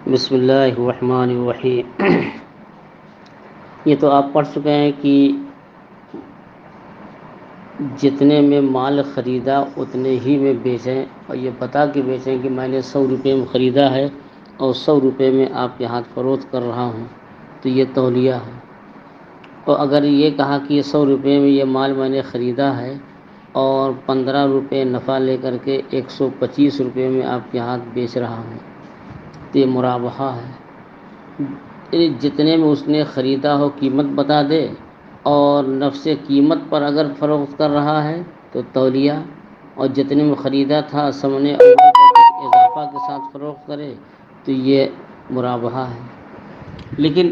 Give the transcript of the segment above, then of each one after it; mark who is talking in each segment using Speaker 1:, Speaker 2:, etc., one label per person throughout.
Speaker 1: بسم اللہ الرحمن الرحیم۔ یہ تو آپ پڑھ چکے ہیں کہ جتنے میں مال خریدا اتنے ہی میں بیچیں، اور یہ بتا کے بیچیں کہ میں نے 100 روپے میں خریدا ہے اور 100 روپے میں آپ کے ہاتھ فروخت کر رہا ہوں، تو یہ تولیہ ہے۔ اور اگر یہ کہا کہ یہ 100 روپے میں یہ مال میں نے خریدا ہے اور 15 روپے نفع لے کر کے 125 روپے میں آپ کے ہاتھ بیچ رہا ہوں، تو یہ مرابحہ ہے۔ یعنی جتنے میں اس نے خریدا ہو قیمت بتا دے، اور نفس قیمت پر اگر فروخت کر رہا ہے تو تولیہ، اور جتنے میں خریدا تھا سمنے اول پر کچھ اضافہ کے ساتھ فروخت کرے تو یہ مرابحہ ہے۔ لیکن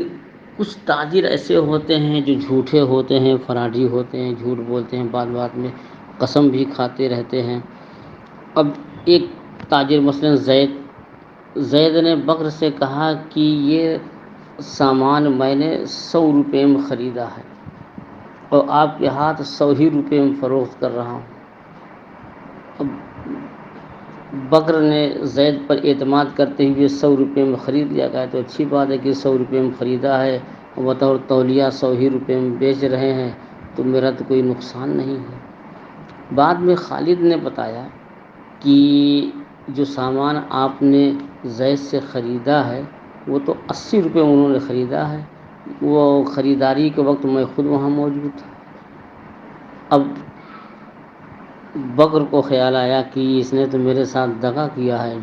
Speaker 1: کچھ تاجر ایسے ہوتے ہیں جو جھوٹے ہوتے ہیں، فراڈی ہوتے ہیں، جھوٹ بولتے ہیں، بات بات میں قسم بھی کھاتے رہتے ہیں۔ اب ایک تاجر مثلا زید نے بکر سے کہا کہ یہ سامان میں نے 100 روپے میں خریدا ہے اور آپ کے ہاتھ 100 ہی روپے میں فروخت کر رہا ہوں۔ اب بکر نے زید پر اعتماد کرتے ہوئے 100 روپے میں خرید لیا، کہا تو اچھی بات ہے کہ 100 روپے میں خریدا ہے اور بطور تولیہ 100 ہی روپے میں بیچ رہے ہیں، تو میرا تو کوئی نقصان نہیں ہے۔ بعد میں خالد نے بتایا کہ جو سامان آپ نے زید سے خریدا ہے وہ تو 80 روپے انہوں نے خریدا ہے، وہ خریداری کے وقت میں خود وہاں موجود تھا۔ اب بکر کو خیال آیا کہ اس نے تو میرے ساتھ دغا کیا ہے،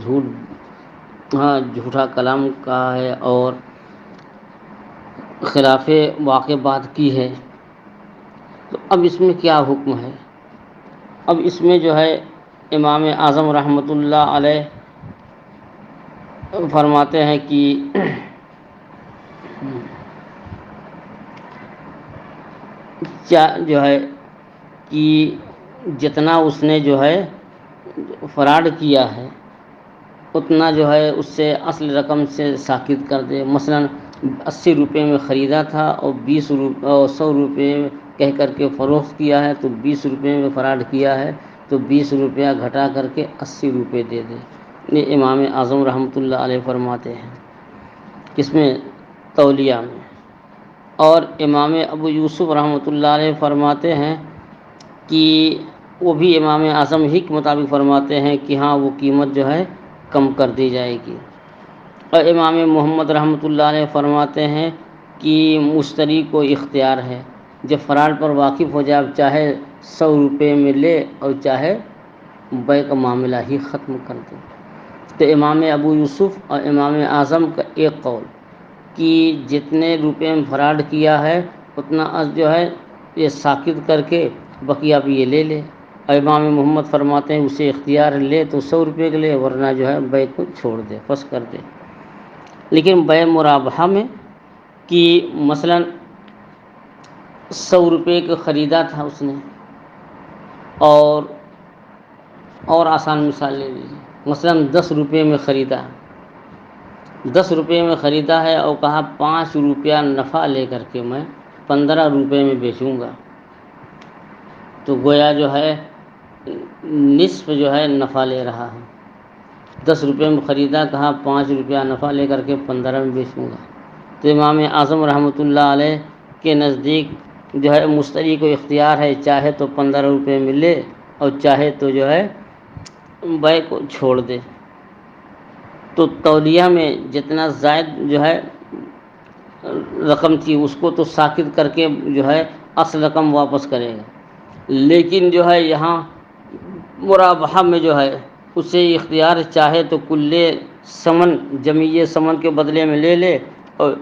Speaker 1: جھوٹا کلام کہا ہے اور خلاف واقع بات کی ہے، تو اب اس میں کیا حکم ہے؟ اب اس میں جو ہے امام اعظم رحمۃ اللہ علیہ فرماتے ہیں کہ جو ہے کہ جتنا اس نے جو ہے فراڈ کیا ہے اتنا جو ہے اس سے اصل رقم سے ساقط کر دے۔ مثلا 80 روپے میں خریدا تھا اور 100 روپے کہہ کر کے فروخت کیا ہے، تو 20 روپے میں فراڈ کیا ہے تو 20 روپیہ گھٹا کر کے 80 روپے دے دے۔ یہ امام اعظم رحمۃ اللہ علیہ فرماتے ہیں کس میں؟ تولیہ میں۔ اور امام ابو یوسف رحمۃ اللہ علیہ فرماتے ہیں کہ وہ بھی امام اعظم ہی کے مطابق فرماتے ہیں کہ ہاں وہ قیمت جو ہے کم کر دی جائے گی۔ اور امام محمد رحمۃ اللہ علیہ فرماتے ہیں کہ مشتری کو اختیار ہے، جب فراڈ پر واقف ہو جائے چاہے 100 روپے میں لے اور چاہے بیع کا معاملہ ہی ختم کر دے۔ تو امام ابو یوسف اور امام اعظم کا ایک قول کہ جتنے روپے میں فراڈ کیا ہے اتنا جو ہے یہ ساقط کر کے بقیہ بھی یہ لے لے، اور امام محمد فرماتے ہیں اسے اختیار لے تو 100 روپے کے لے، ورنہ جو ہے بیع کو چھوڑ دے، فسخ کر دے۔ لیکن بیع مرابحہ میں کہ مثلا 100 روپے کا خریدا تھا اس نے، اور آسان مثال لے لیجیے، مثلا 10 روپے میں خریدا، 10 روپے میں خریدا ہے اور کہا 5 روپیہ نفع لے کر کے میں 15 روپے میں بیچوں گا، تو گویا جو ہے نصف جو ہے نفع لے رہا ہے۔ 10 روپے میں خریدا، کہا 5 روپیہ نفع لے کر کے 15 میں بیچوں گا، تو امام اعظم رحمۃ اللہ علیہ کے نزدیک جو ہے مشتری کو اختیار ہے، چاہے تو 15 روپے میں لے اور چاہے تو جو ہے بیع کو چھوڑ دے۔ تو تولیہ میں جتنا زائد جو ہے رقم تھی اس کو تو ساقط کر کے جو ہے اصل رقم واپس کرے گا، لیکن جو ہے یہاں مرابحہ میں جو ہے اسے اختیار چاہے تو کلے ثمن جمیع ثمن کے بدلے میں لے لے اور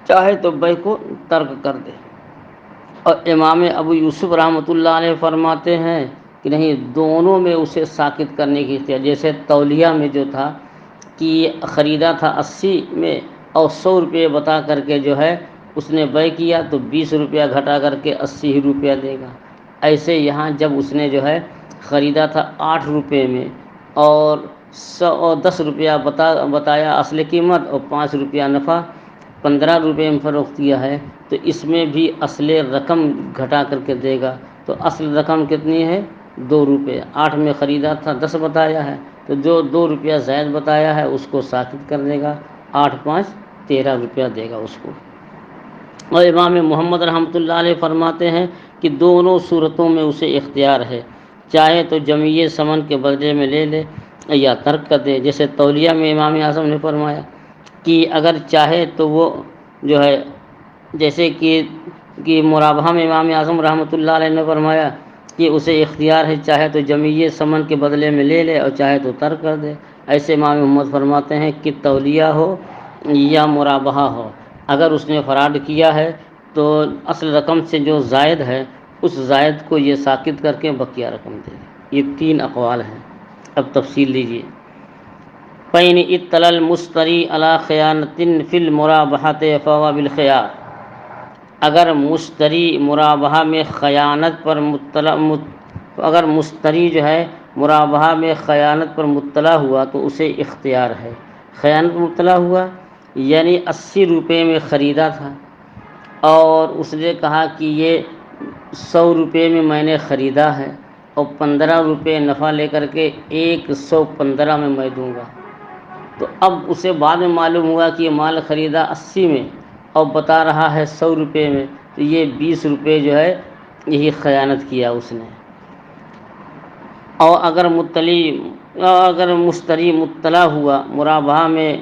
Speaker 1: چاہے تو بیع کو ترک کر دے۔ اور امام ابو یوسف رحمۃ اللہ علیہ فرماتے ہیں کہ نہیں، دونوں میں اسے ساقط کرنے کی اختیار، جیسے تولیہ میں جو تھا کہ خریدا تھا 80 میں اور 100 روپے بتا کر کے جو ہے اس نے بیع کیا تو 20 روپیہ گھٹا کر کے 80 ہی روپیہ دے گا، ایسے یہاں جب اس نے جو ہے خریدا تھا 8 روپے میں اور 10 روپیہ بتایا اصل قیمت اور 5 روپیہ نفع، 15 روپے میں فروخت کیا ہے، تو اس میں بھی اصل رقم گھٹا کر کے دے گا، تو اصل رقم کتنی ہے؟ 2 روپے۔ 8 میں خریدا تھا، 10 بتایا ہے، تو جو 2 روپیہ زائد بتایا ہے اس کو ساقط کر دے گا، 13 روپیہ دے گا اس کو۔ اور امام محمد رحمۃ اللہ علیہ فرماتے ہیں کہ دونوں صورتوں میں اسے اختیار ہے، چاہے تو جمیع ثمن کے بدلے میں لے لے یا ترک کر دے۔ جیسے تولیہ میں امام اعظم نے فرمایا کہ اگر چاہے تو وہ جو ہے، جیسے کہ مرابحہ میں امام اعظم رحمۃ اللہ علیہ نے فرمایا کہ اسے اختیار ہے، چاہے تو جمیع ثمن کے بدلے میں لے لے اور چاہے تو ترک کر دے۔ ایسے امام محمد فرماتے ہیں کہ تولیہ ہو یا مرابحہ ہو، اگر اس نے فراڈ کیا ہے تو اصل رقم سے جو زائد ہے اس زائد کو یہ ساقط کر کے بقیہ رقم دے دے۔ یہ 3 اقوال ہیں، اب تفصیل لیجیے۔ فَإِنِ اطَّلَعَ الْمُشْتَرِي عَلَىٰ خِيَانَةٍ فِي الْمُرَابَحَةِ فَهُوَ بِالْخِيَارِ، اگر مشتری مرابحہ میں خیانت پر اگر مشتری جو ہے مرابحہ میں خیانت پر مطلع ہوا تو اسے اختیار ہے۔ خیانت پر مطلع ہوا یعنی 80 روپے میں خریدا تھا اور اس نے کہا کہ یہ 100 روپے میں میں نے خریدا ہے اور 15 روپے نفع لے کر کے 115 میں دوں گا، تو اب اسے بعد میں معلوم ہوا کہ یہ مال خریدا 80 میں اور بتا رہا ہے 100 روپے میں، تو یہ 20 روپے جو ہے یہی خیانت کیا اس نے۔ اور اگر مشتری مطلع ہوا مرابحہ میں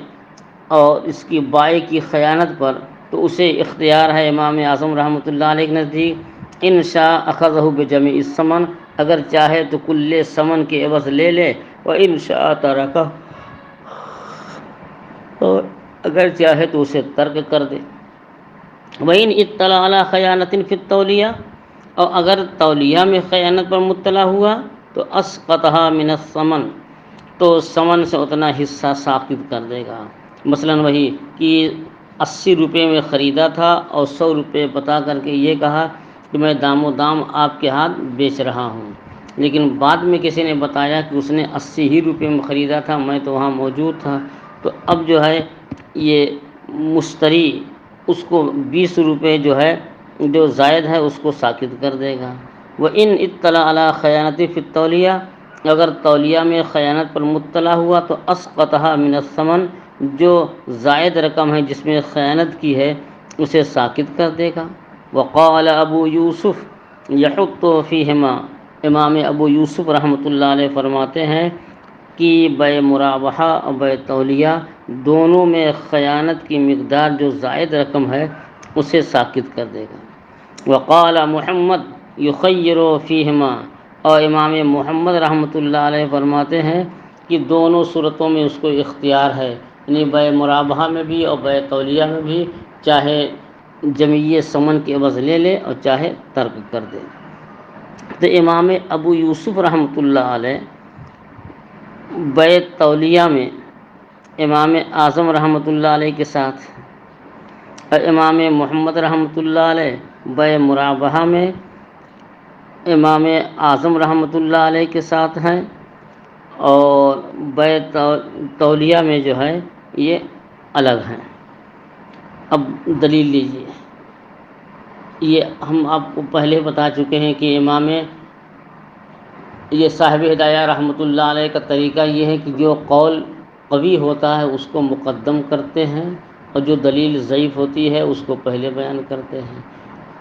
Speaker 1: اور اس کی بائی کی خیانت پر تو اسے اختیار ہے امام اعظم رحمۃ اللہ علیہ کے نزدیک، ان شاء اخذہ بجمیع الثمن، اگر چاہے تو کل ثمن کے عوض لے لے، اور ان شاء ترکہ، اور اگر چاہے تو اسے ترک کر دے۔ وَإِنْ اطَّلَعَ عَلَىٰ خِيَانَةٍ فِي التَّوْلِيَةِ، اور اگر تولیہ میں خیانت پر مطلع ہوا تو اسقطها من الثمن، تو ثمن سے اتنا حصہ ساقط کر دے گا۔ مثلا وہی کہ 80 روپے میں خریدا تھا اور 100 روپے بتا کر کے یہ کہا کہ میں دام و دام آپ کے ہاتھ بیچ رہا ہوں، لیکن بعد میں کسی نے بتایا کہ اس نے 80 ہی روپے میں خریدا تھا، میں تو وہاں موجود تھا، تو اب جو ہے یہ مشتری اس کو 20 روپے جو ہے جو زائد ہے اس کو ساقط کر دے گا۔ وَإِنْ اطَّلَعَ عَلَىٰ خِيَانَةٍ فِي التَّوْلِيَةِ، اگر تولیہ میں خیانت پر مطلع ہوا تو اسقطها من الثمن، جو زائد رقم ہے جس میں خیانت کی ہے اسے ساقط کر دے گا۔ وقال ابو یوسف یحط فیہما، امام ابو یوسف رحمۃ اللہ علیہ فرماتے ہیں کہ بے مرابحہ اور بے تولیہ دونوں میں خیانت کی مقدار جو زائد رقم ہے اسے ساقط کر دے گا۔ وقال محمد یخیر فیہما، اور امام محمد رحمۃ اللہ علیہ فرماتے ہیں کہ دونوں صورتوں میں اس کو اختیار ہے، یعنی بے مرابحہ میں بھی اور بے تولیہ میں بھی، چاہے جمیع ثمن کے عوض لے لے اور چاہے ترک کر دے۔ تو امام ابو یوسف رحمۃ اللہ علیہ بے تولیہ میں امام اعظم رحمۃ اللہ علیہ کے ساتھ، اور امام محمد رحمۃ اللہ علیہ بے مرابحہ میں امام اعظم رحمۃ اللہ علیہ کے ساتھ ہیں، اور بے تولیہ میں جو ہے یہ الگ ہیں۔ اب دلیل لیجیے، یہ ہم آپ کو پہلے بتا چکے ہیں کہ یہ صاحب ہدایہ رحمۃ اللہ علیہ کا طریقہ یہ ہے کہ جو قول قوی ہوتا ہے اس کو مقدم کرتے ہیں اور جو دلیل ضعیف ہوتی ہے اس کو پہلے بیان کرتے ہیں۔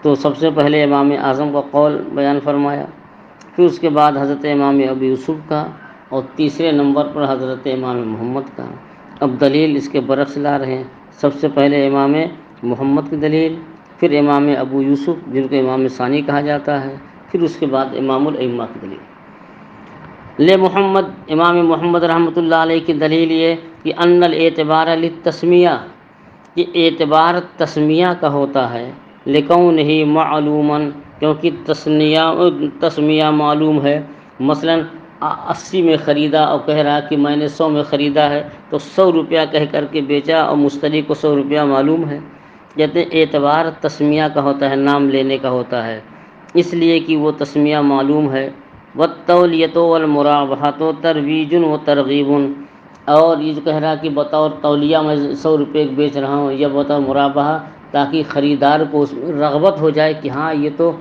Speaker 1: تو سب سے پہلے امام اعظم کا قول بیان فرمایا، پھر اس کے بعد حضرت امام ابو یوسف کا، اور تیسرے نمبر پر حضرت امام محمد کا۔ اب دلیل اس کے برعکس لا رہے ہیں، سب سے پہلے امام محمد کی دلیل، پھر امام ابو یوسف جن کو امام ثانی کہا جاتا ہے، پھر اس کے بعد امام الائمہ کی دلیل۔ محمد امام محمد رحمۃ اللہ علیہ کی دلیل یہ کہ ان الاعتبار للتسمیہ، یہ اعتبار تسمیہ کا ہوتا ہے، لکونہ معلوما، کیونکہ تسمیہ معلوم ہے۔ مثلا 80 میں خریدا اور کہہ رہا کہ میں نے 100 میں خریدا ہے، تو 100 روپیہ کہہ کر کے بیچا اور مشتری کو 100 روپیہ معلوم ہے۔ کہتے ہیں اعتبار تسمیہ کا ہوتا ہے، نام لینے کا ہوتا ہے، اس لیے کہ وہ تسمیہ معلوم ہے۔ والتولیۃ والمرابحۃ ترویج و ترغیب، اور یہ جو کہہ رہا کہ بطور تولیہ میں 100 روپے بیچ رہا ہوں یا بطور مرابحہ، تاکہ خریدار کو اس میں رغبت ہو جائے کہ ہاں یہ تو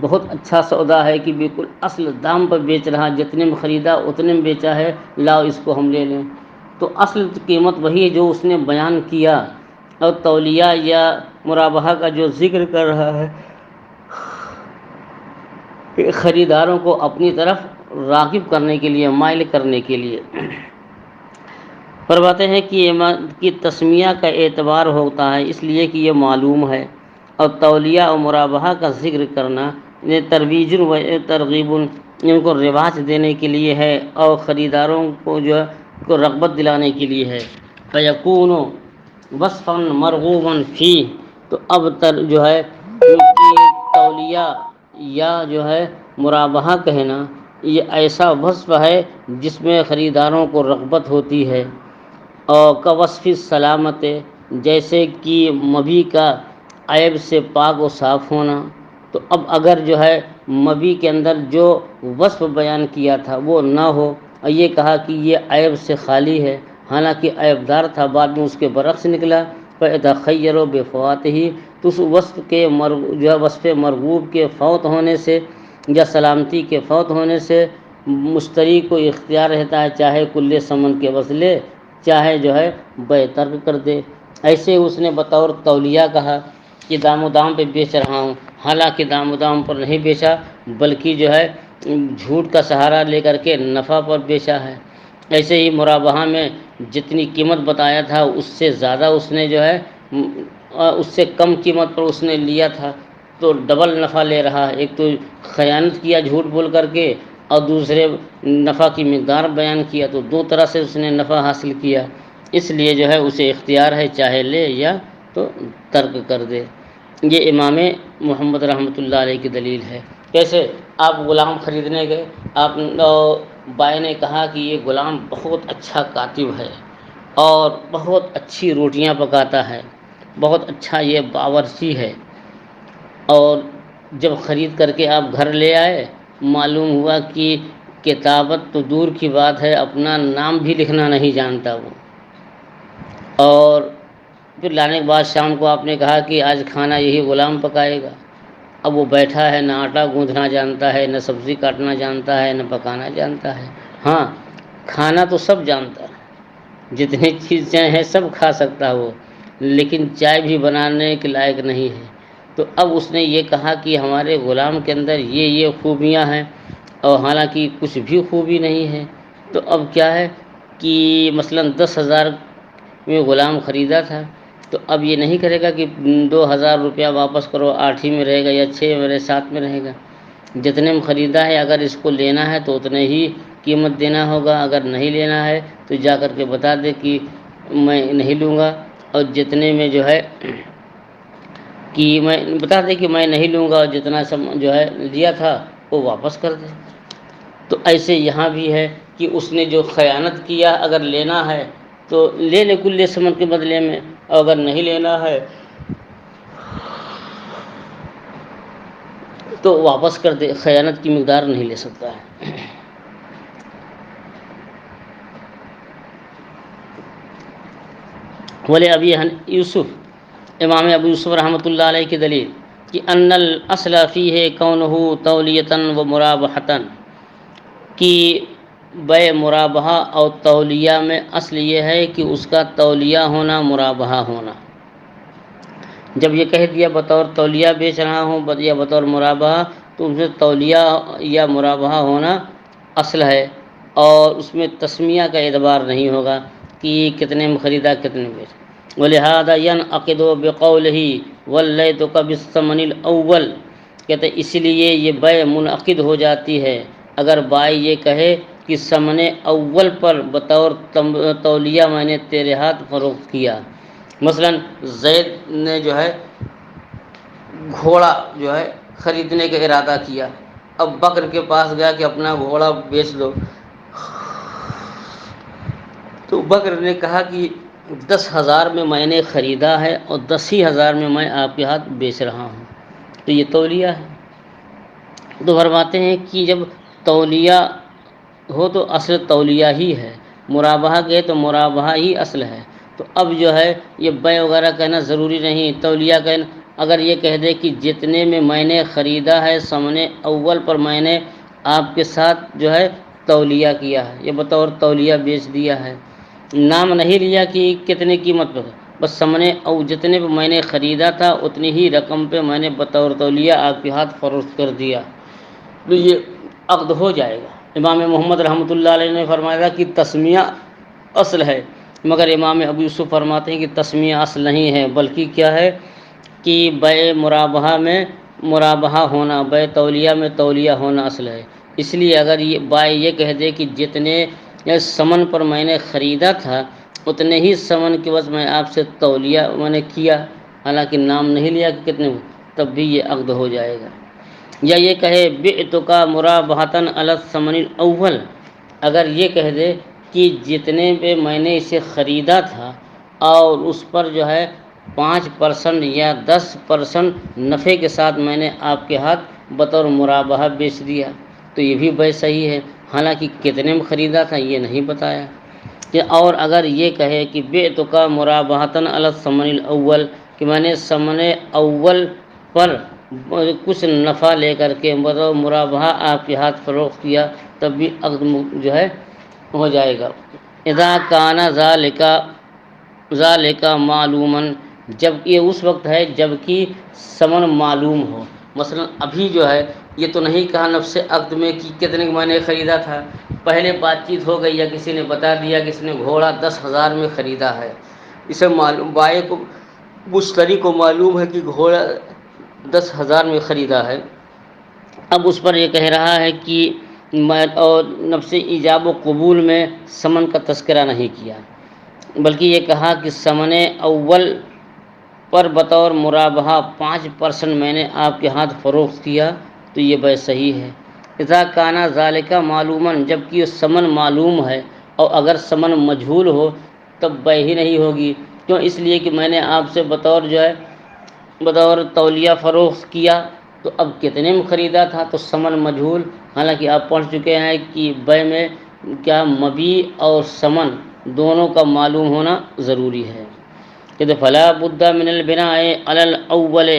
Speaker 1: بہت اچھا سودا ہے کہ بالکل اصل دام پر بیچ رہا، جتنے میں خریدا اتنے میں بیچا ہے، لاؤ اس کو ہم لے لیں۔ تو اصل قیمت وہی ہے جو اس نے بیان کیا، اور تولیہ یا مرابحہ کا جو ذکر کر رہا ہے کہ خریداروں کو اپنی طرف راغب کرنے کے لیے، مائل کرنے کے لیے، فرماتے ہیں کہ تسمیہ کا اعتبار ہوتا ہے اس لیے کہ یہ معلوم ہے، اور تولیہ اور مرابحہ کا ذکر کرنا یہ ترویج و ترغیب ان کو رواج دینے کے لیے ہے، اور خریداروں کو جو ہے کو رغبت دلانے کے لیے ہے۔ فیکون وصفا مرغوبا فی، تو اب جو ہے تولیہ یا جو ہے مرابحہ کہنا یہ ایسا وصف ہے جس میں خریداروں کو رغبت ہوتی ہے، اور کا وصف سلامت، جیسے کہ مبی کا عیب سے پاک و صاف ہونا۔ تو اب اگر جو ہے مبی کے اندر جو وصف بیان کیا تھا وہ نہ ہو، اور یہ کہا کہ یہ عیب سے خالی ہے، حالانکہ عیب دار تھا، بعد میں اس کے برعکس نکلا، فَإِذَا خَيَّرُوا بِفَوَاتِهِ، تو اس وصف کے جو ہے وصف مرغوب کے فوت ہونے سے یا سلامتی کے فوت ہونے سے مشتری کو اختیار رہتا ہے، چاہے کل ثمن کے بدلے چاہے جو ہے بے ترک کر دے۔ ایسے اس نے بطور تولیہ کہا کہ دام و دام پہ بیچ رہا ہوں، حالانکہ دام و دام پر نہیں بیچا بلکہ جو ہے جھوٹ کا سہارا لے کر کے نفع پر بیچا ہے۔ ایسے ہی مرابحہ میں جتنی قیمت بتایا تھا اس سے زیادہ اس نے جو ہے اس سے کم قیمت پر اس نے لیا تھا، تو ڈبل نفع لے رہا ہے۔ ایک تو خیانت کیا جھوٹ بول کر کے، اور دوسرے نفع کی مقدار بیان کیا، تو دو طرح سے اس نے نفع حاصل کیا، اس لیے جو ہے اسے اختیار ہے چاہے لے یا تو ترک کر دے۔ یہ امام محمد رحمۃ اللہ علیہ کی دلیل ہے۔ کیسے آپ غلام خریدنے گئے، آپ بائی نے کہا کہ یہ غلام بہت اچھا کاتب ہے اور بہت اچھی روٹیاں پکاتا ہے، بہت اچھا یہ باورچی ہے، اور جب خرید کر کے آپ گھر لے آئے معلوم ہوا کہ کتابت تو دور کی بات ہے، اپنا نام بھی لکھنا نہیں جانتا وہ، اور پھر لانے کے بعد شام کو آپ نے کہا کہ آج کھانا یہی غلام پکائے گا۔ اب وہ بیٹھا ہے، نہ آٹا گوندھنا جانتا ہے، نہ سبزی کاٹنا جانتا ہے، نہ پکانا جانتا ہے۔ ہاں کھانا تو سب جانتا ہے، جتنی چیزیں ہیں سب کھا سکتا ہے وہ، لیکن چائے بھی بنانے کے لائق نہیں ہے۔ تو اب اس نے یہ کہا کہ ہمارے غلام کے اندر یہ خوبیاں ہیں، اور حالانکہ کچھ بھی خوبی نہیں ہے۔ تو اب کیا ہے کہ مثلا 10,000 میں غلام خریدا تھا، تو اب یہ نہیں کرے گا کہ 2,000 روپیہ واپس کرو، 8 ہی میں رہے گا یا 6 میں 7 میں رہے گا۔ جتنے میں خریدا ہے اگر اس کو لینا ہے تو اتنے ہی قیمت دینا ہوگا، اگر نہیں لینا ہے تو جا کر کے بتا دے کہ میں نہیں لوں گا، اور جتنے میں جو ہے کہ میں بتا دے کہ میں نہیں لوں گا، اور جتنا جو ہے لیا تھا وہ واپس کر دے۔ تو ایسے یہاں بھی ہے کہ اس نے جو خیانت کیا، اگر لینا ہے تو لے لے کل ثمن کے بدلے میں، اور اگر نہیں لینا ہے تو واپس کر دے، خیانت کی مقدار نہیں لے سکتا ہے۔ ولی ابی یوسف، امام ابو یوسف رحمۃ اللہ علیہ کی دلیل کہ ان الاصل فیہ کونہ تولیۃ و مرابحۃ، کہ بے مرابحہ اور تولیہ میں اصل یہ ہے کہ اس کا تولیہ ہونا، مرابحہ ہونا۔ جب یہ کہہ دیا بطور تولیہ بیچ رہا ہوں یا بطور مرابحہ، تو اس میں تولیہ یا مرابحہ ہونا اصل ہے، اور اس میں تسمیہ کا اعتبار نہیں ہوگا کہ کتنے میں خریدا کتنے میں بیچا۔ وَلِهَذَا يَنْعَقِدُ بِقَوْلِهِ وَاللَّيْتُكَ بِالثَّمَنِ الْأَوَّلِ، کہتے اس لیے یہ بیع منعقد ہو جاتی ہے اگر بائی یہ کہے کہ ثمن اول پر بطور تولیہ میں نے تیرے ہاتھ فروخت کیا۔ مثلا زید نے جو ہے گھوڑا جو ہے خریدنے کا ارادہ کیا، اب بکر کے پاس گیا کہ اپنا گھوڑا بیچ دو، تو بکر نے کہا کہ 10,000 میں نے خریدا ہے اور 10,000 میں میں آپ کے ہاتھ بیچ رہا ہوں، تو یہ تولیہ ہے۔ تو فرماتے ہیں کہ جب تولیہ ہو تو اصل تولیہ ہی ہے، مرابحہ کہے تو مرابحہ ہی اصل ہے۔ تو اب جو ہے یہ بیع وغیرہ کہنا ضروری نہیں، تولیہ کہنا اگر یہ کہہ دے کہ جتنے میں نے خریدا ہے ثمن اول پر میں نے آپ کے ساتھ جو ہے تولیہ کیا ہے، یہ بطور تولیہ بیچ دیا ہے، نام نہیں لیا کہ کتنے قیمت پہ، بس سمنے او جتنے پہ میں نے خریدا تھا اتنی ہی رقم پہ میں نے بطور تولیہ آپ کے ہاتھ فروخت کر دیا، تو یہ عقد ہو جائے گا۔ امام محمد رحمۃ اللہ علیہ نے فرمایا تھا کہ تسمیہ اصل ہے، مگر امام ابو یوسف فرماتے ہیں کہ تسمیہ اصل نہیں ہے، بلکہ کیا ہے کہ بے مرابحہ میں مرابحہ ہونا، بے تولیہ میں تولیہ ہونا اصل ہے۔ اس لیے اگر یہ بائے یہ کہہ دے کہ جتنے سمن پر میں نے خریدا تھا اتنے ہی سمن کے بس میں آپ سے تولیہ میں نے کیا، حالانکہ نام نہیں لیا کہ کتنے، تب بھی یہ عقد ہو جائے گا۔ یا یہ کہے بعتک مرابحۃ علی الثمن الاول، اگر یہ کہہ دے کہ جتنے پہ میں نے اسے خریدا تھا اور اس پر جو ہے 5% یا 10% نفع کے ساتھ میں نے آپ کے ہاتھ بطور مرابحہ بیچ دیا، تو یہ بھی بے صحیح ہے، حالانکہ کتنے میں خریدا تھا یہ نہیں بتایا۔ اور اگر یہ کہے کہ بعتک مرابحۃ علی الثمن الاول، کہ میں نے ثمن اول پر کچھ نفع لے کر کے بطور مرابحہ آپ کے ہاتھ فروخت کیا، تب بھی عقد جو ہے ہو جائے گا۔ اذا کان ذالک معلوما، جب یہ اس وقت ہے جب کہ ثمن معلوم ہو، مثلا ابھی جو ہے یہ تو نہیں کہا نفس عقد میں کہ کتنے میں نے خریدا تھا، پہلے بات چیت ہو گئی یا کسی نے بتا دیا کہ اس نے گھوڑا 10,000 میں خریدا ہے، اسے معلوم بائع کو مشتری کو معلوم ہے کہ گھوڑا 10,000 میں خریدا ہے، اب اس پر یہ کہہ رہا ہے کہ میں اور نفس ایجاب و قبول میں ثمن کا تذکرہ نہیں کیا، بلکہ یہ کہا کہ ثمن اول پر بطور مرابحہ 5% میں نے آپ کے ہاتھ فروخت کیا، تو یہ بے صحیح ہے۔ اذا کان ذالک معلوما، جب کہ یہ ثمن معلوم ہے، اور اگر ثمن مجہول ہو تب بے ہی نہیں ہوگی، کیوں؟ اس لیے کہ میں نے آپ سے بطور جو ہے بطور تولیہ فروخت کیا، تو اب کتنے میں خریدا تھا تو ثمن مجہول، حالانکہ آپ پڑھ چکے ہیں کہ بے میں کیا مبیع اور ثمن دونوں کا معلوم ہونا ضروری ہے۔ کہ فلا بد من البناء علی الاول،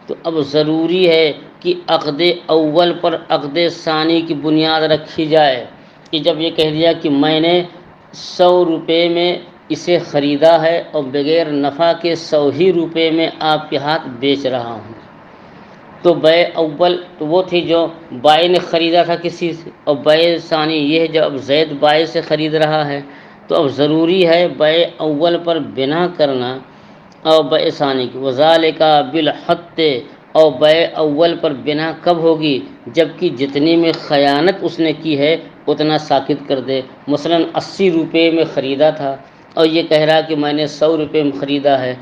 Speaker 1: تو اب ضروری ہے کہ عقد اول پر عقد ثانی کی بنیاد رکھی جائے، کہ جب یہ کہہ دیا کہ میں نے 100 روپے میں اسے خریدا ہے اور بغیر نفع کے 100 ہی روپے میں آپ کے ہاتھ بیچ رہا ہوں، تو بے اول تو وہ تھی جو بائع نے خریدا تھا کسی سے، اور بے ثانی یہ ہے جب اب زید بائع سے خرید رہا ہے، تو اب ضروری ہے بے اول پر بنا کرنا اور بے ثانی کی، وذالک بالحط، اور بے اول پر بنا کب ہوگی؟ جب کہ جتنی میں خیانت اس نے کی ہے اتنا ساکت کر دے۔ مثلا 80 روپے میں خریدا تھا اور یہ کہہ رہا کہ میں نے 100 روپے میں خریدا ہے،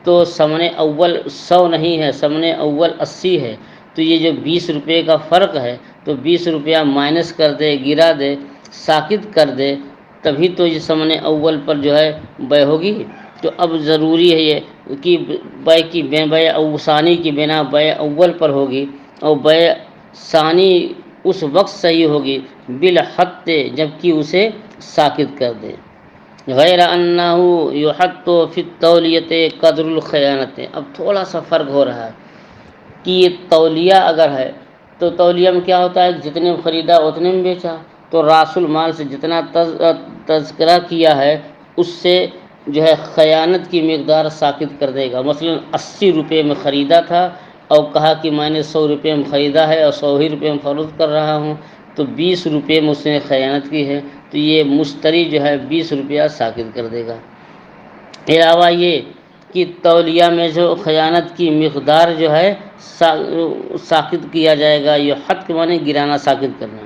Speaker 1: تو ثمن اول 100 نہیں ہے، ثمن اول 80 ہے، تو یہ جو 20 روپے کا فرق ہے تو 20 روپیہ مائنس کر دے، گرا دے، ساکت کر دے، تبھی تو یہ ثمن اول پر جو ہے بے ہوگی۔ تو اب ضروری ہے یہ کہ بے ثانی کی بنا بے اول پر ہوگی، اور بے ثانی اس وقت صحیح ہوگی بالحط، جب کہ اسے ساکت کر دے۔ غیر انہ یحط فی التولیۃ قدر الخیانت، اب تھوڑا سا فرق ہو رہا ہے کہ یہ تولیہ اگر ہے تو تولیہ میں کیا ہوتا ہے، جتنے میں خریدا اتنے میں بیچا، تو راس المال سے جتنا تذکرہ کیا ہے اس سے جو ہے خیانت کی مقدار ساکت کر دے گا۔ مثلا 80 روپے میں خریدا تھا اور کہا کہ میں نے 100 روپے میں خریدا ہے اور 100 ہی روپے میں فروخت کر رہا ہوں، تو 20 روپے میں اس نے خیانت کی ہے، تو یہ مشتری جو ہے 20 روپیہ ساکت کر دے گا۔ علاوہ یہ کہ تولیہ میں جو خیانت کی مقدار جو ہے ساکت کیا جائے گا، یہ حد کے معنی گرانا، ساکت کرنا۔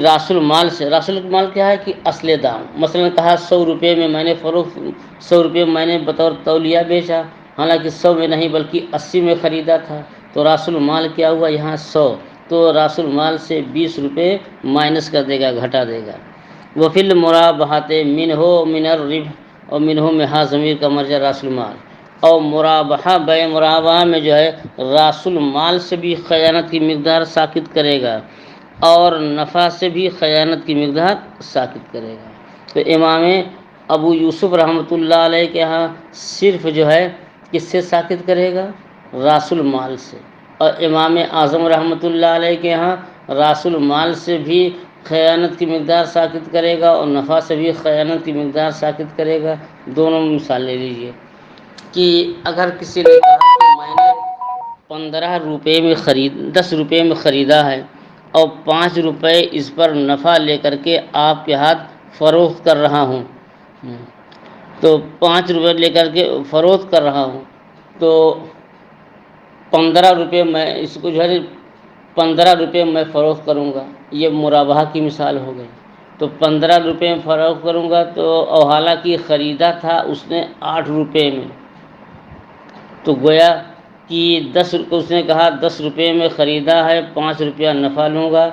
Speaker 1: راس المال سے، راس المال کیا ہے کہ اصل دام، مثلا کہا 100 روپے میں میں نے فروخت، 100 روپے میں نے بطور تولیہ بیچا، حالانکہ 100 میں نہیں بلکہ 80 میں خریدا تھا، تو راس المال کیا ہوا یہاں 100، تو راس المال سے 20 روپے مائنس کر دے گا، گھٹا دے گا۔ وفی المرابحۃ منہ من الربح، اور منہ میں ہا ضمیر کا مرجع راس المال، اور مرابحہ بے مرابحہ میں جو ہے راس المال سے بھی خیانت کی مقدار ساکت کرے گا اور نفع سے بھی خیانت کی مقدار ساکت کرے گا۔ تو امام ابو یوسف رحمۃ اللہ علیہ کے ہاں صرف جو ہے کس سے ساکت کرے گا؟ راس المال سے، اور امام اعظم رحمۃ اللہ علیہ کے ہاں راس المال سے بھی خیانت کی مقدار ساکت کرے گا اور نفع سے بھی خیانت کی مقدار ساکت کرے گا۔ دونوں مثال لے لیجئے کہ اگر کسی نے کہا کہ میں نے 15 روپے میں 10 روپے میں خریدا ہے اور 5 روپے اس پر نفع لے کر کے آپ کے ہاتھ فروخت کر رہا ہوں، تو 5 روپے لے کر کے فروخت کر رہا ہوں، تو 15 روپے میں اس کو جو ہے 15 روپے میں فروخت کروں گا، یہ مرابحہ کی مثال ہو گئی۔ تو 15 روپے میں فروخت کروں گا، تو حالانکہ خریدا تھا اس نے 8 روپے میں، تو گویا کہ اس نے کہا 10 روپے میں خریدا ہے، 5 روپیہ نفع لوں گا،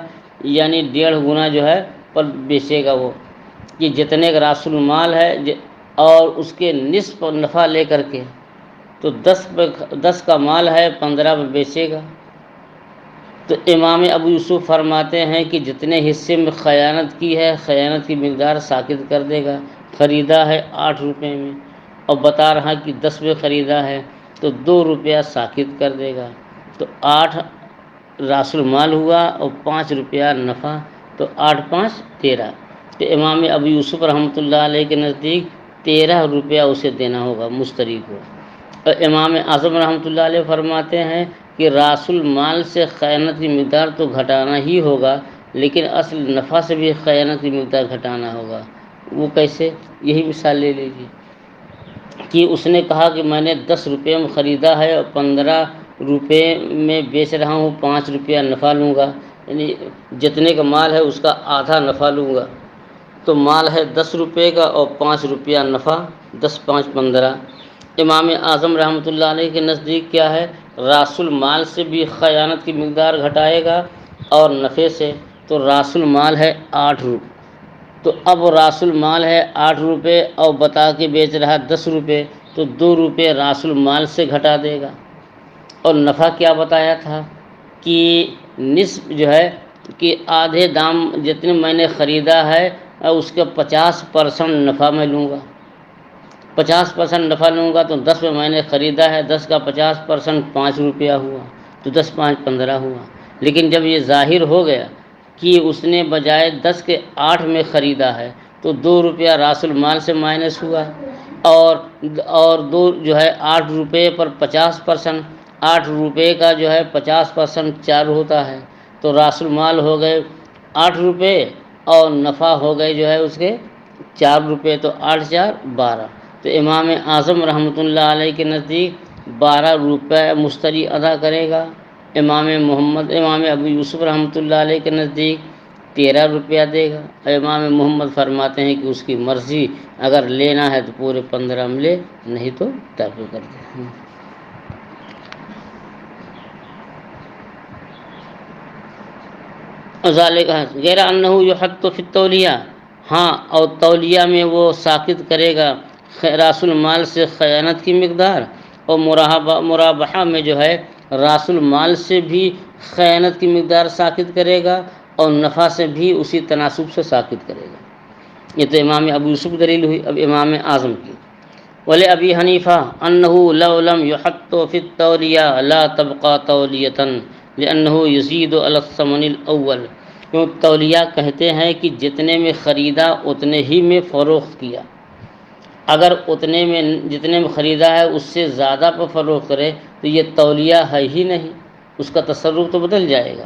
Speaker 1: یعنی 1.5 گنا جو ہے پر بیچے گا وہ، کہ جتنے کا راس المال ہے اور اس کے نصف نفع لے کر کے، تو 10 کا مال ہے 15 میں بیچے گا۔ تو امام ابو یوسف فرماتے ہیں کہ جتنے حصے میں خیانت کی ہے، خیانت کی مقدار ساکت کر دے گا۔ خریدا ہے 8 روپے میں اور بتا رہا کہ 10 میں خریدا ہے، تو 2 روپیہ ساکت کر دے گا، تو 8 راس المال ہوا اور 5 روپیہ نفع، تو 8 5 13۔ تو امام ابو یوسف رحمۃ اللہ علیہ کے نزدیک 13 روپیہ اسے دینا ہوگا مشتری کو۔ اور امام اعظم رحمۃ اللہ علیہ فرماتے ہیں کہ راس المال سے خیانت کی مقدار تو گھٹانا ہی ہوگا، لیکن اصل نفع سے بھی خیانت کی مقدار گھٹانا ہوگا۔ وہ کیسے؟ یہی مثال لے لیجیے کہ اس نے کہا کہ میں نے 10 روپے میں خریدا ہے اور 15 روپے میں بیچ رہا ہوں، 5 روپیہ نفع لوں گا، یعنی جتنے کا مال ہے اس کا آدھا نفع لوں گا۔ تو مال ہے 10 روپے کا اور 5 روپیہ نفع، 10 5 15۔ امام اعظم رحمۃ اللہ علیہ کے نزدیک کیا ہے؟ راس المال سے بھی خیانت کی مقدار گھٹائے گا اور نفع سے، تو راس المال ہے 8 روپے، تو اب راس المال ہے 8 روپے اور بتا کے بیچ رہا 10 روپے، تو 2 روپے راس المال سے گھٹا دے گا۔ اور نفع کیا بتایا تھا کہ نصف جو ہے کہ آدھے دام جتنے میں نے خریدا ہے اس کا 50% نفع میں لوں گا، 50% نفع لوں گا، تو 10 میں نے خریدا ہے، 10 کا 50% 5 روپیہ ہوا، تو 10 5 15 ہوا۔ لیکن جب یہ ظاہر ہو گیا کہ اس نے بجائے 10 کے 8 میں خریدا ہے، تو 2 روپیہ راس المال سے مائنس ہوا، اور 2 جو ہے 8 روپے پر 50%، 8 روپے کا جو ہے 50% 4 ہوتا ہے، تو راس المال ہو گئے 8 روپے اور نفع ہو گئے جو ہے اس کے 4 روپے، تو 8 4 12۔ تو امام اعظم رحمۃ اللہ علیہ کے نزدیک 12 روپے مشتری ادا کرے گا۔ امام ابو یوسف رحمۃ اللہ علیہ کے نزدیک 13 روپیہ دے گا۔ امام محمد فرماتے ہیں کہ اس کی مرضی، اگر لینا ہے تو پورے 15 میں لے، نہیں تو ترک کر دے۔ ذالک غیر انہ یحط فی التولیہ، ہاں اور تولیہ میں وہ ساکت کرے گا راس المال سے خیانت کی مقدار، اور مرابحہ میں جو ہے راس المال سے بھی خیانت کی مقدار ساکت کرے گا اور نفع سے بھی اسی تناسب سے ساکت کرے گا۔ یہ تو امام ابو یوسف دلیل ہوئی۔ اب امام اعظم کی ولی ابی حنیفہ انہ لو لم یحط فی التولیہ لا تبقى تولیۃ لانہ یزید علی الثمن الاول، کیوں تولیہ کہتے ہیں کہ جتنے میں خریدا اتنے ہی میں فروخت کیا، اگر جتنے میں خریدا ہے اس سے زیادہ پر فروخت کرے تو یہ تولیہ ہے ہی نہیں، اس کا تصرف تو بدل جائے گا۔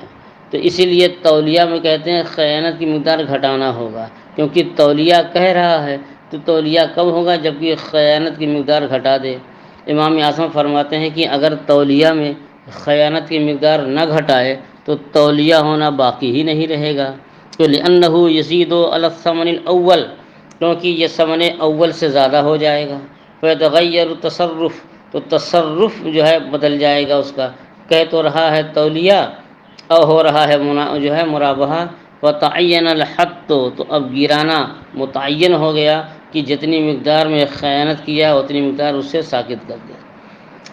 Speaker 1: تو اسی لیے تولیہ میں کہتے ہیں خیانت کی مقدار گھٹانا ہوگا، کیونکہ تولیہ کہہ رہا ہے، تو تولیہ کب ہوگا؟ جبکہ خیانت کی مقدار گھٹا دے۔ امام اعظم فرماتے ہیں کہ اگر تولیہ میں خیانت کی مقدار نہ گھٹائے تو تولیہ ہونا باقی ہی نہیں رہے گا، تو لأنہ یزید علی الثمن الاول، کیونکہ یہ ثمن اول سے زیادہ ہو جائے گا، فیتغیر التصرف، تو تصرف جو ہے بدل جائے گا اس کا، کہہ تو رہا ہے تولیہ اور ہو رہا ہے جو ہے مرابحہ، وتعین الحط، تو اب گرانا متعین ہو گیا کہ جتنی مقدار میں خیانت کیا اتنی مقدار اس سے ساکت کر دیا۔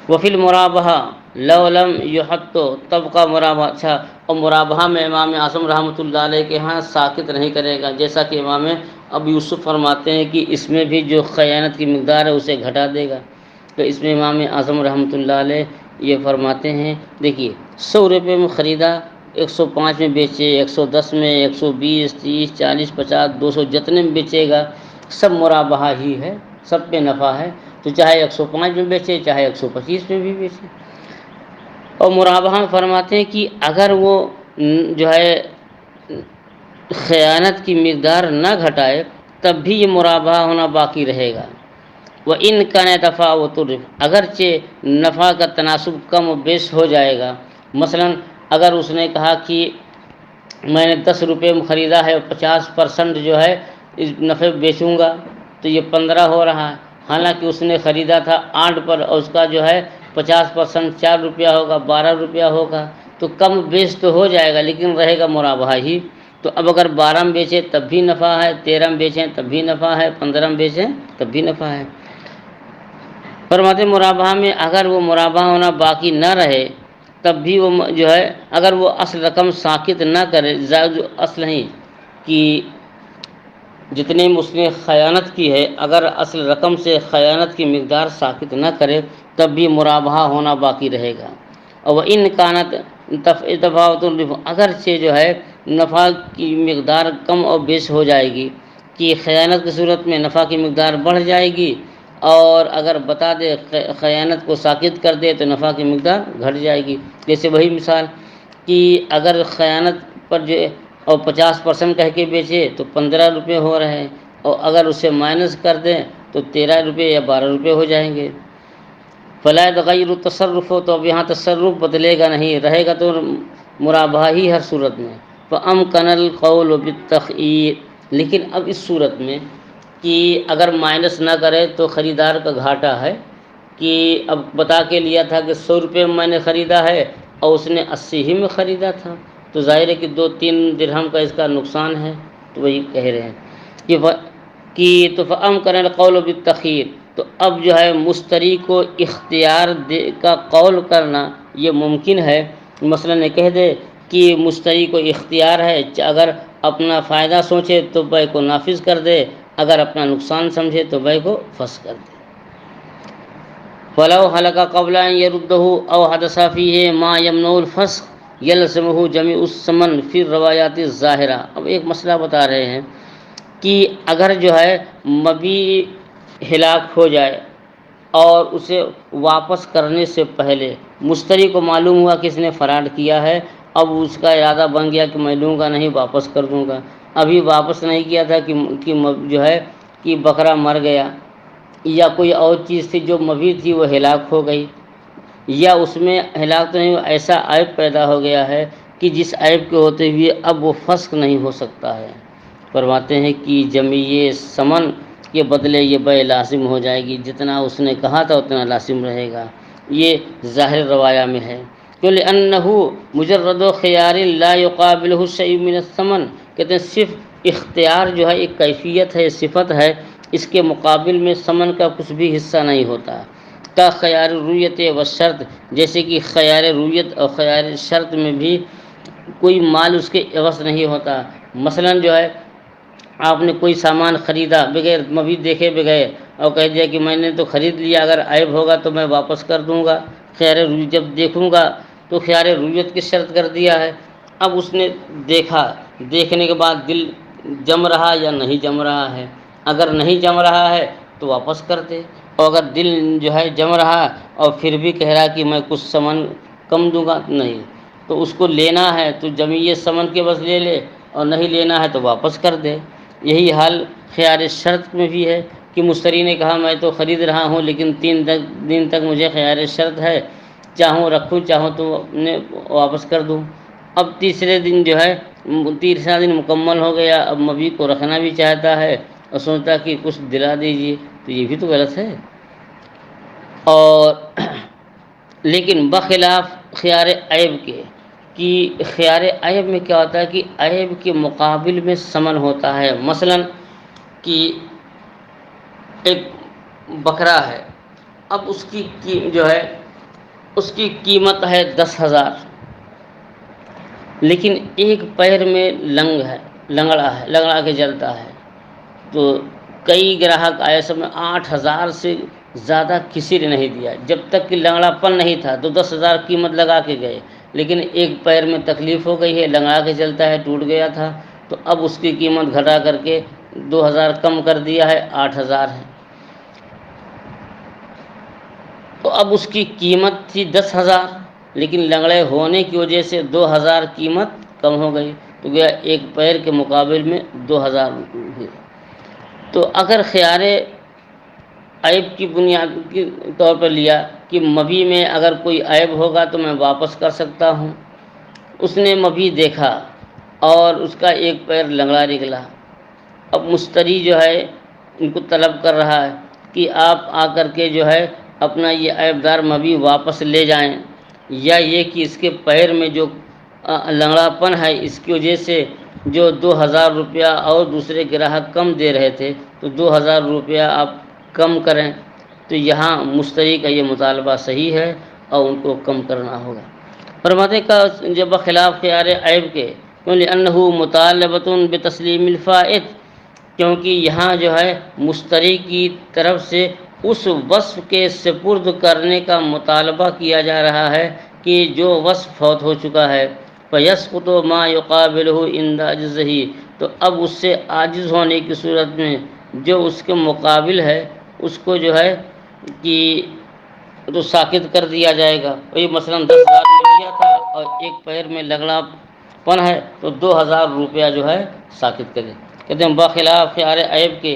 Speaker 1: وفی المرابحہ لو لم یحط، تب کا مرابحہ، اچھا، اور مرابحہ میں امام اعظم رحمۃ اللہ علیہ کے ہاں ساکت نہیں کرے گا، جیسا کہ امام ابو یوسف فرماتے ہیں کہ اس میں بھی جو خیانت کی مقدار ہے اسے گھٹا دے گا۔ تو اس میں امام اعظم رحمۃ اللہ علیہ یہ فرماتے ہیں، دیکھیے 100 روپے میں خریدا 105 میں بیچے، 110 میں، 120، 30، 40، 50، 200 جتنے میں بیچے گا سب مرابحہ ہی ہے، سب پہ نفع ہے، تو چاہے 105 میں بیچے چاہے 125 میں بھی بیچے۔ اور مرابحہ میں فرماتے ہیں کہ اگر وہ جو ہے خیانت کی مقدار نہ گھٹائے تب بھی یہ مرابحہ ہونا باقی رہے گا۔ وہ ان کا نفع و ترف، اگرچہ نفع کا تناسب کم و بیش ہو جائے گا، مثلا اگر اس نے کہا کہ میں نے 10 روپے میں خریدا ہے اور 50% جو ہے اس نفع بیچوں گا تو یہ 15 ہو رہا ہے، حالانکہ اس نے خریدا تھا 8 پر اور اس کا جو ہے 50% 4 روپیہ ہوگا، 12 روپیہ ہوگا، تو کم بیش تو ہو جائے گا لیکن رہے گا مرابحہ ہی۔ تو اب اگر 12 میں بیچیں تب بھی نفع ہے، 13 میں بیچیں تب بھی نفع ہے، 15 میں بیچیں تب بھی نفع ہے۔ فرماتے مرابحہ میں اگر وہ مرابحہ ہونا باقی نہ رہے تب بھی وہ جو ہے اگر وہ اصل رقم ساقط نہ کرے، زائد اصل نہیں کہ جتنے میں اس نے خیانت کی ہے اگر اصل رقم سے خیانت کی مقدار ساقط نہ کرے تب بھی مرابحہ ہونا باقی رہے گا۔ اور ان کانت تفاوت، اگرچہ جو ہے نفع کی مقدار کم اور بیش ہو جائے گی کہ خیانت کی صورت میں نفع کی مقدار بڑھ جائے گی، اور اگر بتا دے خیانت کو ساقط کر دے تو نفع کی مقدار گھٹ جائے گی۔ جیسے وہی مثال کہ اگر خیانت پر جو اور 50% کہہ کے بیچے تو 15 روپے ہو رہے ہیں، اور اگر اسے مائنس کر دیں تو 13 روپے یا 12 روپے ہو جائیں گے۔ فلا يتغیر التصرف، تو اب یہاں تصرف بدلے گا نہیں، رہے گا تو مرابحہ ہی ہر صورت میں۔ فأمکن القول بالتخییر، لیکن اب اس صورت میں کہ اگر مائنس نہ کرے تو خریدار کا گھاٹا ہے کہ اب بتا کے لیا تھا کہ 100 روپے میں نے خریدا ہے اور اس نے 80 ہی میں خریدا تھا، تو ظاہر ہے کہ 2-3 درہم کا اس کا نقصان ہے، تو وہی کہہ رہے ہیں کہ تو فأمکن القول بالتخییر، تو اب جو ہے مشتری کو اختیار کا قول کرنا یہ ممکن ہے۔ مثلا یہ کہہ دے کہ مشتری کو اختیار ہے، اگر اپنا فائدہ سوچے تو بیع کو نافذ کر دے، اگر اپنا نقصان سمجھے تو بیع کو فسخ کر دے۔ فلو حلق قبل ان يرده او حدث فيه ما يمنع الفسخ يلزمه جميع الثمن في الروایات الظاہرہ۔ اب ایک مسئلہ بتا رہے ہیں کہ اگر جو ہے مبیع ہلاک ہو جائے اور اسے واپس کرنے سے پہلے مشتری کو معلوم ہوا کہ اس نے فراڈ کیا ہے، اب اس کا ارادہ بن گیا کہ میں لوں گا نہیں، واپس کر دوں گا، ابھی واپس نہیں کیا تھا کہ جو ہے کہ بکرا مر گیا یا کوئی اور چیز تھی جو مبیع تھی وہ ہلاک ہو گئی، یا اس میں ہلاک تو نہیں ایسا عیب پیدا ہو گیا ہے کہ جس عیب کے ہوتے ہوئے اب وہ فسخ نہیں ہو سکتا ہے۔ فرماتے ہیں کہ جمیع ثمن کے بدلے یہ بیع لازم ہو جائے گی، جتنا اس نے کہا تھا اتنا لازم رہے گا، یہ ظاہر روایا میں ہے۔ کہ لأنه مجرد خیار لا يقابله شيء من الثمن، کہتے ہیں صرف اختیار جو ہے ایک کیفیت ہے، صفت ہے، اس کے مقابل میں ثمن کا کچھ بھی حصہ نہیں ہوتا۔ کا خیار رویت و شرط، جیسے کہ خیار رویت اور خیار شرط میں بھی کوئی مال اس کے عوض نہیں ہوتا۔ مثلا جو ہے آپ نے کوئی سامان خریدا بغیر مبیع دیکھے بغیر اور کہہ دیا کہ میں نے تو خرید لیا، اگر عیب ہوگا تو میں واپس کر دوں گا، خیار رویت جب دیکھوں گا تو خیار رویت کی شرط کر دیا ہے۔ اب اس نے دیکھا، دیکھنے کے بعد دل جم رہا یا نہیں جم رہا ہے، اگر نہیں جم رہا ہے تو واپس کر دے، اور اگر دل جو ہے جم رہا اور پھر بھی کہہ رہا کہ میں کچھ ثمن کم دوں گا نہیں، تو اس کو لینا ہے تو جمیع ثمن کے بس لے لے، اور نہیں لینا ہے تو واپس کر دے۔ یہی حال خیار شرط میں بھی ہے کہ مشتری نے کہا میں تو خرید رہا ہوں لیکن 3 دن تک مجھے خیار شرط ہے، چاہوں رکھوں چاہوں تو واپس کر دوں۔ اب تیسرے دن جو ہے تیسرا دن مکمل ہو گیا، اب مبیع کو رکھنا بھی چاہتا ہے اور سوچتا کہ کچھ دلا دیجیے، تو یہ بھی تو غلط ہے۔ اور لیکن بخلاف خیار عیب کے، کہ خیار عیب میں کیا ہوتا ہے کہ عیب کے مقابل میں ثمن ہوتا ہے۔ مثلا کہ ایک بکرا ہے، اب اس کی جو ہے اس کی قیمت ہے 10,000، لیکن ایک پیر میں لنگڑا کے جلتا ہے، تو کئی گراہک آئے، سب میں 8,000 سے زیادہ کسی نے نہیں دیا، جب تک کہ لنگڑا پن نہیں تھا تو 10,000 قیمت لگا کے گئے، لیکن ایک پیر میں تکلیف ہو گئی ہے، لنگڑا کے چلتا ہے، ٹوٹ گیا تھا، تو اب اس کی قیمت گھٹا کر کے 2000 کم کر دیا ہے، 8000 ہے۔ تو اب اس کی قیمت تھی 10,000، لیکن لنگڑے ہونے کی وجہ سے 2000 قیمت کم ہو گئی، تو گیا ایک پیر کے مقابل میں 2000 ہوئے۔ تو اگر خیار عیب کی بنیاد کے طور پر لیا کہ مبی میں اگر کوئی عیب ہوگا تو میں واپس کر سکتا ہوں، اس نے مبی دیکھا اور اس کا ایک پیر لنگڑا نکلا، اب مشتری جو ہے ان کو طلب کر رہا ہے کہ آپ آ کر کے جو ہے اپنا یہ عیب دار مبی واپس لے جائیں، یا یہ کہ اس کے پیر میں جو لنگڑا پن ہے اس کی وجہ سے جو 2000 روپیہ اور دوسرے گراہک کم دے رہے تھے تو 2000 روپیہ آپ کم کریں، تو یہاں مشتری کا یہ مطالبہ صحیح ہے اور ان کو کم کرنا ہوگا۔ فرماتے کا جب خلاف خیار عیب کے، لأنه مطالبۃ بتسلیم الفائت، کیونکہ یہاں جو ہے مشتری کی طرف سے اس وصف کے سپرد کرنے کا مطالبہ کیا جا رہا ہے کہ جو وصف فوت ہو چکا ہے، فَيَسْقُطُ مَا يُقَابِلُهُ عِنْدَ عَجْزِهِ، تو اب اس سے عاجز ہونے کی صورت میں جو اس کے مقابل ہے اس کو جو ہے کہ تو ساکت کر دیا جائے گا۔ وہی مثلاً 10,000 میں لیا تھا اور ایک پیر میں لنگڑا پن ہے تو 2000 روپیہ جو ہے ساکت کرے۔ کہتے ہیں بخلاف خیار عیب کے،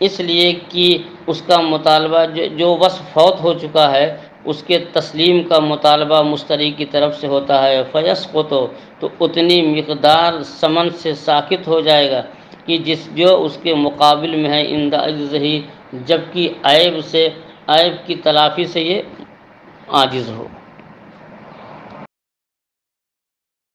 Speaker 1: اس لیے کہ اس کا مطالبہ جو وصف فوت ہو چکا ہے اس کے تسلیم کا مطالبہ مشتری کی طرف سے ہوتا ہے، فیسقط، تو اتنی مقدار ثمن سے ساکت ہو جائے گا کہ جو اس کے مقابل میں ہے عند عجزہ، جبکہ عیب کی تلافی سے یہ عاجز ہو۔